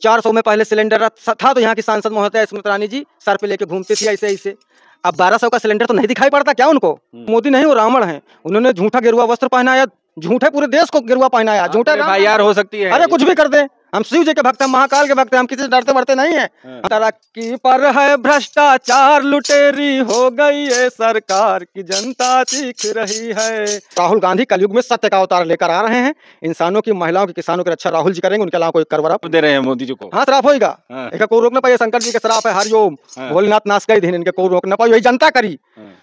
400 में पहले सिलेंडर था तो यहाँ की सांसद महोदया स्मृति ईरानी जी सर पे लेके घूमती थी ऐसे ऐसे। अब 1200 का सिलेंडर तो नहीं दिखाई पड़ता क्या उनको? मोदी नहीं, वो रावण है। उन्होंने झूठा गेरुआ वस्त्र पहनाया, झूठे पूरे देश को गेरुआ पहनाया, झूठे भाई यार हो सकती है। अरे कुछ भी कर दे, हम शिव जी के भक्त हैं, महाकाल के भक्त हैं, हम किसी से डरते बढ़ते नहीं है। तरक्की पर है भ्रष्टाचार, लुटेरी हो गई है सरकार की जनता चीख रही है। राहुल गांधी कलयुग में सत्य का अवतार लेकर आ रहे हैं। इंसानों की, महिलाओं की, किसानों की रक्षा राहुल जी करेंगे, उनके अलावा कोई करवरा दे रहे हैं मोदी जी को। हाँ, श्राप होगा, इनका कोई रोक ना पाए। शंकर जी के श्राप है, हरिओम भोलेनाथ नाश गए दिन, इनके कोई रोक ना पाए, यही जनता करी।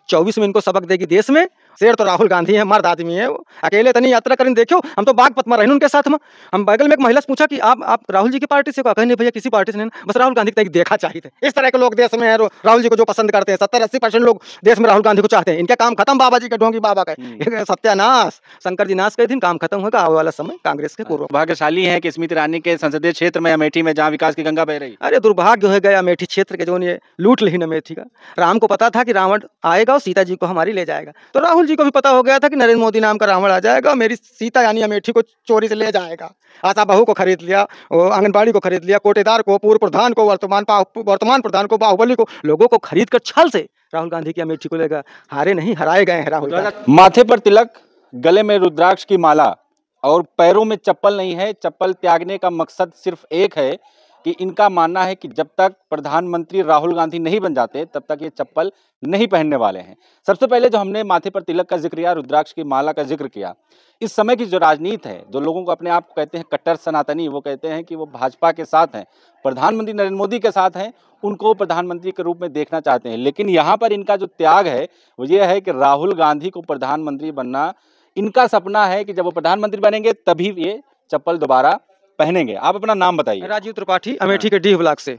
24 में इनको सबक देगी देश में। शेर तो राहुल गांधी है, मर्द आदमी है, वो अकेले तो नहीं यात्रा करें। देखो हम तो बागपत में रहे उनके साथ में। हम बगल में एक महिला से पूछा कि आप राहुल जी की पार्टी से? कहा नहीं भैया किसी पार्टी से नहीं, बस राहुल गांधी को देखा चाहिए थे। इस तरह के लोग देश में है, राहुल जी को जो पसंद करते हैं। 70-80% लोग देश में राहुल गांधी को चाहते हैं। इनका काम खत्म, बाबा जी के ढोंगी बाबा का सत्यानाश। शंकर जी नाश गए थे, काम खत्म होगा आने वाला समय कांग्रेस के पूर्व। भाग्यशाली है कि स्मृति ईरानी के संसदीय क्षेत्र में अमेठी में जहाँ विकास की गंगा बह रही। अरे दुर्भाग्य हो गया अमेठी क्षेत्र के, जो ये लूट ली न अमेठी का। राम को पता था कि रावण आएगा और सीता जी को हमारी ले जाएगा, तो राहुल जी को भी पता हो गया था कि नरेंद्र मोदी नाम का रावण आ जाएगा और मेरी सीता यानी अमेठी को चोरी से ले जाएगा। आशा बहू को खरीद लिया, आंगनबाड़ी को खरीद लिया, कोटेदार को, पूर्व प्रधान को, वर्तमान प्रधान को, बाहुबली को, लोगों को खरीद कर छल से राहुल गांधी की अमेठी को लेगा। हारे नहीं, हराए गए हैं राहुल। माथे पर तिलक, गले में रुद्राक्ष की माला और पैरों में चप्पल नहीं है। चप्पल त्यागने का मकसद सिर्फ एक है कि इनका मानना है कि जब तक प्रधानमंत्री राहुल गांधी नहीं बन जाते तब तक ये चप्पल नहीं पहनने वाले हैं। सबसे पहले जो हमने माथे पर तिलक का जिक्र किया, रुद्राक्ष की माला का जिक्र किया, इस समय की जो राजनीति है, जो लोगों को अपने आप को कहते हैं कट्टर सनातनी, वो कहते हैं कि वो भाजपा के साथ हैं, प्रधानमंत्री नरेंद्र मोदी के साथ हैं, उनको प्रधानमंत्री के रूप में देखना चाहते हैं। लेकिन यहाँ पर इनका जो त्याग है वो ये है कि राहुल गांधी को प्रधानमंत्री बनना इनका सपना है कि जब वो प्रधानमंत्री बनेंगे तभी ये चप्पल दोबारा पहनेंगे। आप अपना नाम बताइए। राजीव त्रिपाठी, अमेठी के डीह ब्लॉक से।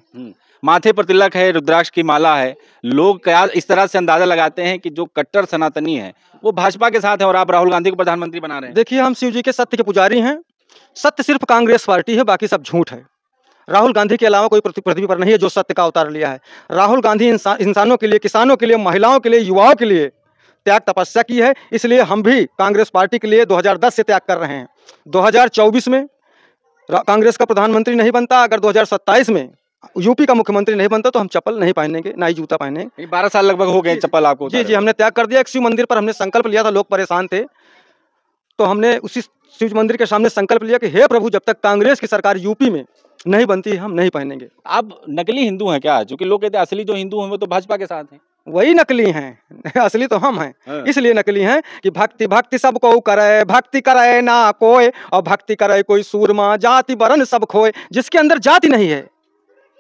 माथे पर तिलक है, रुद्राक्ष की माला है, लोग क्या इस तरह से अंदाजा लगाते हैं कि जो कट्टर सनातनी है वो भाजपा के साथ है और आप राहुल गांधी को प्रधानमंत्री बना रहे हैं। देखिए, हम शिव जी के सत्य के पुजारी हैं। सत्य सिर्फ कांग्रेस पार्टी है, बाकी सब झूठ है। राहुल गांधी के अलावा कोई पृथ्वी पर नहीं है जो सत्य का अवतार लिया है। राहुल गांधी इंसानों के लिए, किसानों के लिए, महिलाओं के लिए, युवाओं के लिए त्याग तपस्या की है। इसलिए हम भी कांग्रेस पार्टी के लिए 2010 से त्याग कर रहे हैं। 2024 में कांग्रेस का प्रधानमंत्री नहीं बनता, अगर 2027 में यूपी का मुख्यमंत्री नहीं बनता तो हम चप्पल नहीं पहनेंगे, ना ही जूता पहनेंगे। 12 साल लगभग हो गए चप्पल आपको। जी, हमने त्याग कर दिया। एक शिव मंदिर पर हमने संकल्प लिया था, लोग परेशान थे, तो हमने उसी शिव मंदिर के सामने संकल्प लिया कि हे प्रभु, जब तक कांग्रेस की सरकार यूपी में नहीं बनती हम नहीं पहनेंगे। आप नकली हिंदू हैं क्या? क्योंकि लोग कहते हैं असली जो हिंदू हैं वो तो भाजपा के साथ हैं। वही नकली हैं, असली तो हम हैं। इसलिए नकली हैं कि भक्ति भक्ति सब को करे, भक्ति करे ना कोई, और भक्ति करे कोई सूरमा, जाति वर्ण सब खोए। जिसके अंदर जाति नहीं है,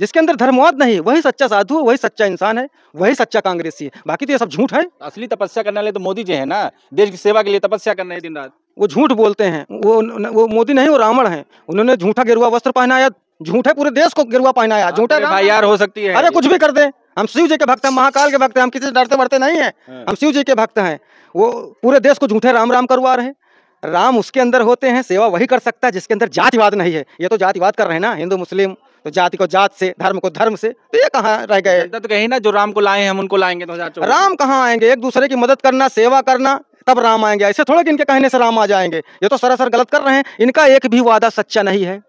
जिसके अंदर धर्मवाद नहीं, वही सच्चा साधु, वही सच्चा इंसान है, वही सच्चा कांग्रेसी है। बाकी तो ये सब झूठ है। असली तपस्या करने वाले तो मोदी जी है ना, देश की सेवा के लिए तपस्या करना है दिन रात। वो झूठ बोलते हैं, वो मोदी नहीं, वो रावण है। उन्होंने झूठा गेरुआ वस्त्र पहनाया, झूठे पूरे देश को गेरुआ पहनाया, झूठे। भाई यार हो सकती है। अरे कुछ भी कर दे, हम शिव जी के भक्त हैं, महाकाल के भक्त हैं, हम किसी से डरते बढ़ते नहीं है। हम शिव जी के भक्त हैं। वो पूरे देश को झूठे राम राम करवा रहे हैं। राम उसके अंदर होते हैं, सेवा वही कर सकता है जिसके अंदर जातिवाद नहीं है। ये तो जातिवाद कर रहे हैं ना, हिंदू मुस्लिम, तो जाति को जात से, धर्म को धर्म से, तो ये कहाँ रह गए? तो कहीं ना जो राम को लाए हैं हम उनको लाएंगे 2024। राम कहाँ आएंगे? एक दूसरे की मदद करना, सेवा करना, तब राम आएंगे। ऐसे थोड़ा कि इनके कहने से राम आ जाएंगे। ये तो सरासर गलत कर रहे हैं। इनका एक भी वादा सच्चा नहीं है।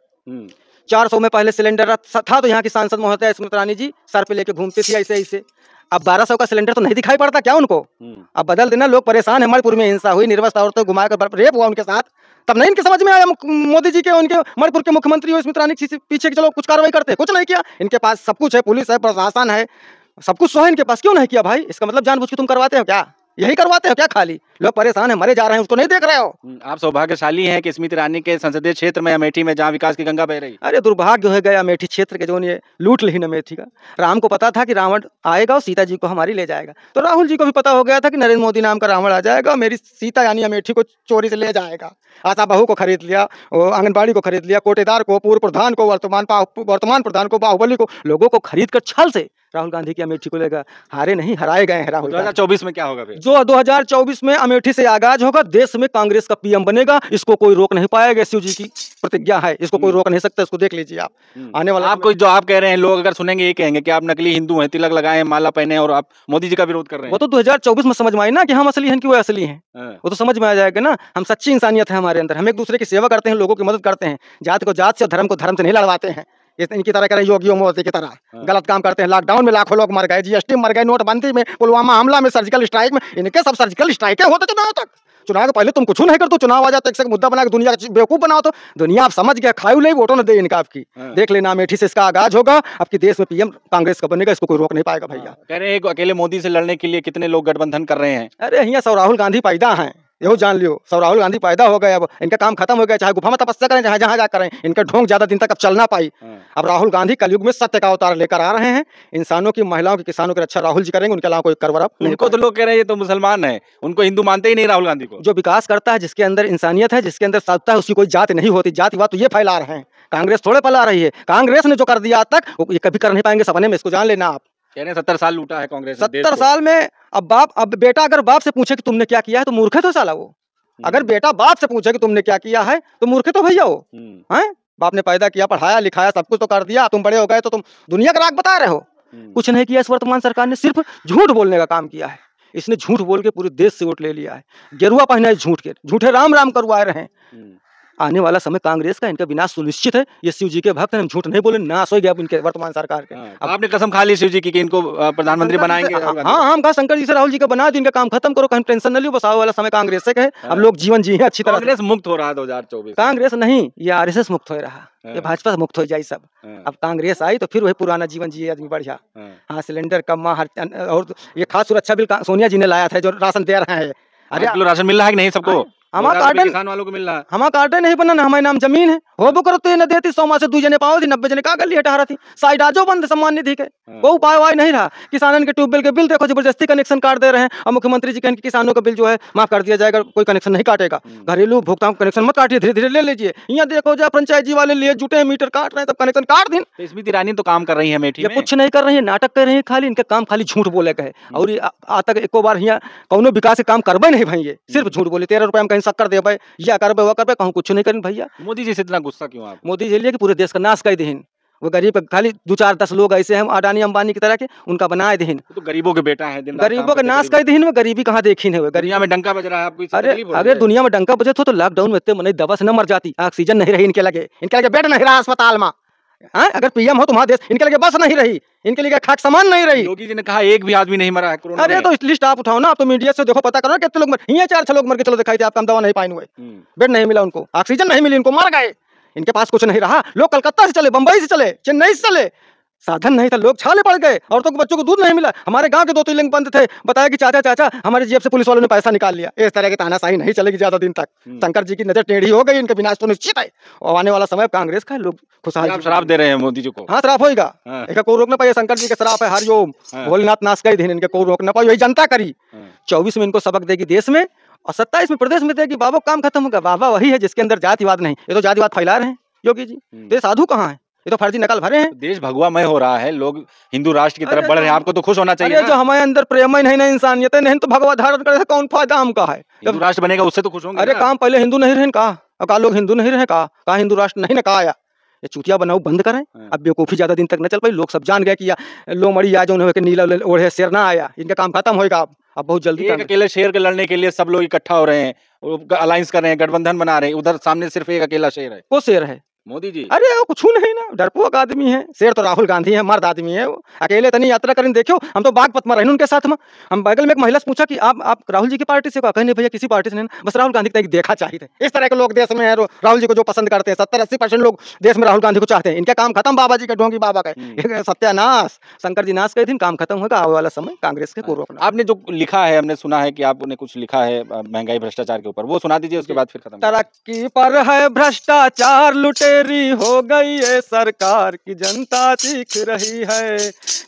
400 में पहले सिलेंडर था तो यहाँ की सांसद महोदया स्मृति ईरानी जी सर पे लेके घूमती थी ऐसे ऐसे। अब 1200 का सिलेंडर तो नहीं दिखाई पड़ता क्या उनको? अब बदल देना, लोग परेशान है। मणिपुर में हिंसा हुई, निर्वस्त्र औरतों को घुमाकर रेप हुआ उनके साथ, तब नहीं इनके समझ में आया मोदी जी के, उनके मणिपुर के मुख्यमंत्री हो स्मृति ईरानी पीछे चलो कुछ कार्रवाई करते, कुछ नहीं किया। इनके पास सब कुछ है, पुलिस है, प्रशासन है, सब कुछ है इनके पास, क्यों नहीं किया भाई? इसका मतलब जानबूझ के तुम करवाते हो क्या? यही करवाते हो क्या? खाली लोग परेशान है, मरे जा रहे हैं, उसको नहीं देख रहे हो? आप सौभाग्यशाली हैं कि स्मृति ईरानी के संसदीय क्षेत्र में अमेठी में जहाँ विकास की गंगा बह रही। अरे दुर्भाग्य हो गया अमेठी क्षेत्र के, जो ये लूट ली न अमेठी का। राम को पता था कि रावण आएगा और सीता जी को हमारी ले जाएगा, तो राहुल जी को भी पता हो गया था कि नरेंद्र मोदी नाम का रावण आ जाएगा और मेरी सीता यानी अमेठी को चोरी से ले जाएगा। आशा बहू को खरीद लिया, आंगनबाड़ी को खरीद लिया, कोटेदार को, पूर्व प्रधान को, वर्तमान प्रधान को, बाहुबली को, लोगों को खरीद कर छल से राहुल गांधी की अमेठी को लेगा। हारे नहीं, हराए गए हैं राहुल। 2024 में क्या होगा फिर? जो 2024 में अमेठी से आगाज होगा, देश में कांग्रेस का पीएम बनेगा, इसको कोई रोक नहीं पाएगा। शिव जी की प्रतिज्ञा है, इसको कोई रोक नहीं सकता। इसको देख लीजिए आप। आने वाला आप कोई जो आप कह रहे हैं, लोग अगर सुनेंगे ये कहेंगे कि आप नकली हिंदू हैं, तिलक लगाए, माला पहने और आप मोदी जी का विरोध कर रहे हैं। वो तो 2024 में समझ में आए ना कि हम असली हैं कि वो असली हैं। वो तो समझ में आ जाएगा ना। हम सच्ची इंसानियत है हमारे अंदर, हम एक दूसरे की सेवा करते हैं, लोगों की मदद करते हैं, जात को जात से, धर्म को धर्म से नहीं लड़वाते हैं। इनकी तरह करें, योगियों मोदी की तरह गलत काम करते हैं। लॉकडाउन में लाखों लोग मर गए, जीएसटी मर गए, नोटबंदी में, पुलवामा हमला में, सर्जिकल स्ट्राइक में, इनके सब सर्जिकल स्ट्राइकें होते चुनाव तक। चुनाव के पहले तुम कुछ नहीं करते, चुनाव आ जाता एक से मुद्दा बना के दुनिया का बेवकूफ बनाओ। तो दुनिया आप समझ गया, खायू नहीं वोटों ने दे इनका आपकी। देख लेना, अमेठी से इसका आगाज होगा, आपकी देश में पीएम कांग्रेस का बनेगा, इसको कोई रोक नहीं पाएगा भैया। कह रहे हैं कि अकेले मोदी से लड़ने के लिए कितने लोग गठबंधन कर रहे हैं। अरे यहाँ सब राहुल गांधी पैदा हैं, यहो जान लियो, सब राहुल गांधी पैदा हो गए। अब इनका काम खत्म हो गया, चाहे गुफा में तपस्या करें, चाहे जहाँ जा करें, इनका ढोंग ज्यादा दिन तक अब चल ना पाई। अब राहुल गांधी कलयुग में सत्य का अवतार लेकर आ रहे हैं। इंसानों की, महिलाओं की, किसानों की रक्षा राहुल जी करेंगे, उनके अलावा कोई करवरा नहीं। उनको तो लोग कह रहे हैं ये तो मुसलमान है, उनको हिंदू मानते ही नहीं राहुल गांधी को। जो विकास करता है, जिसके अंदर इंसानियत है, जिसके अंदर सत्ता है, उसकी कोई जात नहीं होती। जातिवाद तो ये फैला रहे हैं, कांग्रेस थोड़े फैला रही है। कांग्रेस ने जो कर दिया आज तक, वो ये कभी कर नहीं पाएंगे सपने में, इसको जान लेना आप। कह रहे हैं 70 साल लूटा है कांग्रेस ने 70 साल में। अब बेटा अगर बाप से पूछे कि तुमने क्या किया है, तो मूर्ख है तो साला वो। अगर बेटा बाप से पूछे कि तुमने क्या किया है, तो मूर्ख तो भैया वो हैं। बाप ने पैदा किया, पढ़ाया लिखाया, सब कुछ तो कर दिया, तुम बड़े हो गए तो तुम दुनिया का राग बता रहे हो। कुछ नहीं किया इस वर्तमान सरकार ने, सिर्फ झूठ बोलने का काम किया है। इसने झूठ बोल के पूरे देश से वोट ले लिया है। गेरुआ पहना है झूठ के, झूठे राम राम करवाए रहे हैं। आने वाला समय कांग्रेस का, इनका विनाश सुनिश्चित है। ये शिव जी के भक्त हैं, हम झूठ नहीं बोले, नाश हो गया अब इनके वर्तमान सरकार के। अब आपने कसम खा ली शिव जी की कि इनको प्रधानमंत्री बनाएंगे। हाँ, हम कहा शंकर जी से राहुल जी का बना दो, इनका काम खत्म करो, कहीं टेंशन न लो, बस आने वाला समय कांग्रेस से है। अब लोग जीवन जी अच्छी तरह। कांग्रेस मुक्त हो रहा है 2024। कांग्रेस नहीं, ये आरएसएस मुक्त हो रहा, ये भाजपा से मुक्त हो जाए सब। अब कांग्रेस आई तो फिर वही पुराना जीवन जिए आदमी बढ़िया। हाँ, सिलेंडर कम, हर और ये खास सुरक्षा बिल सोनिया जी ने लाया था, जो राशन दे रहे हैं। अरे राशन मिल रहा है कि नहीं सबको? हमारा कार्ड किसान वालों को मिल रहा है, हमारा कार्ड नहीं बना, हमारे नाम जमीन है। हो वो करो तो ये न देती 100 माह से 2 जने पाओ थी, 90 जने का कर लिए 18 थी। साइड आजो बंद सम्मान निधि के, वो उपाय वाय नहीं रहा। किसानों के ट्यूबवेल के बिल देखो, जबरदस्ती कनेक्शन काट दे रहे हैं। और मुख्यमंत्री जी कहते किसानों का बिल जो है माफ कर दिया जाएगा, कोई कनेक्शन नहीं काटेगा। घरेलू उपभोक्ताओं का कनेक्शन मत काटिए, धीरे धीरे ले लीजिए। यहाँ देखो जहाँ पंचायत जी वाले लिए जुटे मीटर काट रहे हैं, तब कनेक्शन काट दिन। स्मृति ईरानी तो काम कर रही है अमेठी में, कुछ नहीं कर रही है, नाटक कर रही है खाली। इनका काम खाली झूठ बोले का है। और आज तक एको बार यहाँ कौनो विकास के काम करबे नहीं भाई, ये सिर्फ झूठ बोले। 13 रुपए में कहीं शक्कर दे भाई, या करबे वो करबे, कहूँ कुछ नहीं करें भैया। मोदी जी से इतना गुस्सा क्यों आप? मोदी जी लिए कि पूरे देश का नाश कर दें। वो गरीब खाली 2-4-10 लोग ऐसे हैं अडानी अंबानी की तरह के, उनका बनाए दें। तो गरीबों के बेटा है, गरीबों का नाश कर दें। गरीबी कहाँ देखी है? दुनिया में डंका बज रहा है आपको? अरे दुनिया में डंका बजे तो लॉकडाउन में इतने मने दवा से न मर जाती। ऑक्सीजन नहीं रही इनके लगे बेड नहीं रहा अस्पताल में। अगर पीएम हो तुम्हारा देश, इनके लिए बस नहीं रही, इनके लिए खाक सामान नहीं रही। योगी जी ने कहा एक भी आदमी नहीं मरा है कोरोना। अरे तो लिस्ट आप उठाओ ना, आप तो मीडिया से देखो, पता करो कितने लोग मरे। यहाँ 4-6 लोग मर के चलो दिखाई थे आपका, हम दवा नहीं पाए हुए, बेड नहीं मिला उनको, ऑक्सीजन नहीं मिली उनको, मर गए। इनके पास कुछ नहीं रहा। लोग कलकत्ता से चले, बंबई से चले, चेन्नई से चले, साधन नहीं था, लोग छाले पड़ गए। औरतों को, बच्चों को दूध नहीं मिला। हमारे गांव के 2 लिंग बंद थे, बताया कि चाचा हमारे जेब से पुलिस वालों ने पैसा निकाल लिया। इस तरह की तानाशाही नहीं चलेगी ज्यादा दिन तक। शंकर जी की नजर टेढ़ी हो गई, इनका विनाश तो निश्चित है। और आने वाला समय कांग्रेस का, लोग खुशहाल। आप शराब दे रहे हैं मोदी जी को? हाँ, शराब होगा, इनका कोई रोक ना पाए। शंकर जी के शराब है, हरिओम भोलेनाथ नाश कर दिन, इनके कोई रोक ना पाए। यही जनता करी। 24 में इनको सबक देगी देश में, और 27 में प्रदेश में देगी। बाबा काम खत्म होगा। बाबा वही है जिसके अंदर जातिवाद नहीं। ये तो जातिवाद फैला रहे हैं योगी जी। तो साधु कहाँ है? ये तो फर्जी नकल भरे हैं। देश भगवामय हो रहा है, लोग हिंदू राष्ट्र की तरफ बढ़ रहे हैं, आपको तो खुश होना चाहिए। जो हमारे अंदर प्रेम ही नहीं, ना इंसानियत नहीं, तो भगवा धारण करे कौन फायदा हमका है? हिंदू राष्ट्र बनेगा उससे तो खुश होंगे। अरे काम पहले हिंदू नहीं रहे कहा लोग हिंदू नहीं रहे कहा हिंदू राष्ट्र नहीं ना कहा। ये चूतिया बनाओ बंद करें। अब बेवकूफी ज्यादा दिन तक न चल पाई। लोग सब जान गए कि लोमड़ी आ जो नीला ओढ़े शेर ना आया, इनका काम खत्म होगा। अब बहुत जल्दी अकेले शेर के लड़ने के लिए सब लोग इकट्ठा हो रहे हैं, अलायंस कर रहे हैं, गठबंधन बना रहे हैं। उधर सामने सिर्फ एक अकेला शेर है। वो शेर है मोदी जी। अरे वो कुछ नहीं ना, डरपोक आदमी है। शेर तो राहुल गांधी है, मर्द आदमी है वो। अकेले तनी यात्रा करें, देखो हम तो बागपत में रहे उनके साथ में। हम बगल में एक महिला से पूछा कि आप राहुल जी की पार्टी से? कहा नहीं भैया किसी पार्टी से नहीं, बस राहुल गांधी को देखा चाहिए। इस तरह के लोग देश में है, राहुल जी को जो पसंद करते हैं। 70-80% लोग देश में राहुल गांधी को चाहते हैं। इनका काम खत्म, बाबा जी का ढोंगी बाबा का सत्यानाश। शंकर जी नाश कर दिन, काम खत्म होगा। आने वाला समय कांग्रेस के पूर्व। आपने जो लिखा है, हमने सुना है कि आपने कुछ लिखा है महंगाई भ्रष्टाचार के ऊपर, वो सुना दीजिए, उसके बाद फिर खत्म। तरक्की पर है भ्रष्टाचार, लुटेरी हो गई ये सरकार की, जनता चीख रही है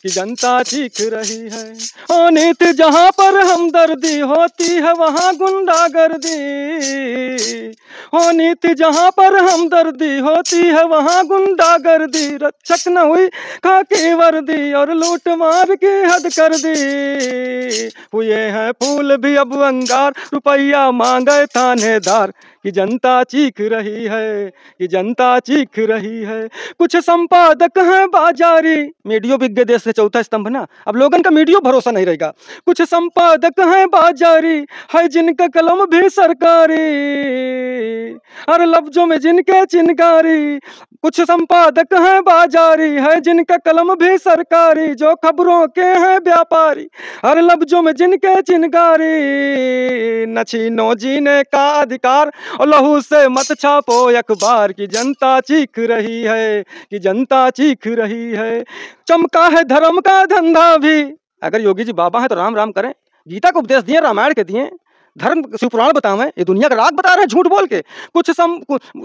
कि जनता चीख रही है। ओ नीति जहां पर हमदर्दी होती है वहां गुंडागर्दी। ओ नीति जहां पर हमदर्दी होती है वहां गुंडागर्दी। रक्षक न हुई खाकी वर्दी और लूट मार की हद कर दी। हुए हैं फूल भी अब अंगार, रुपया मांगे थानेदार कि जनता चीख रही है कि जनता चीख रही है। कुछ संपादक हैं बाजारी, मीडियो बिक गए देश से, चौथा स्तंभ ना। अब लोगन का मीडियो भरोसा नहीं रहेगा। कुछ संपादक हैं बाजारी, है जिनका कलम भी सरकारी, हर लफ्जों में जिनके चिनकारी। कुछ संपादक हैं बाजारी है, जिनका कलम भी सरकारी, जो खबरों के हैं व्यापारी, हर लफ्जों में जिनके चिनगारी। न छीनो जीने का अधिकार और लहू से मत छापो अखबार, की जनता चीख रही है, कि जनता चीख रही है। चमका है धर्म का धंधा भी, अगर योगी जी बाबा हैं तो राम राम करें। गीता को उपदेश दिए, रामायण के दिए, धर्म शिवपुराण बतावें, ये दुनिया का राग बता रहे हैं झूठ बोल के।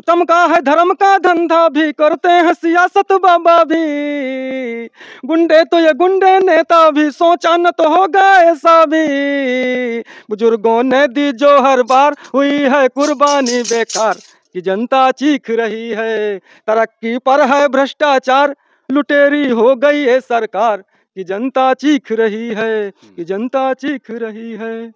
चमका है धर्म का धंधा भी, करते हैं सियासत बाबा भी। गुंडे तो ये गुंडे नेता भी, सोचा न तो होगा ऐसा भी। बुजुर्गों ने दी जो हर बार, हुई है कुर्बानी बेकार, कि जनता चीख रही है। तरक्की पर है भ्रष्टाचार, लुटेरी हो गई है सरकार, कि जनता चीख रही है, कि जनता चीख रही है।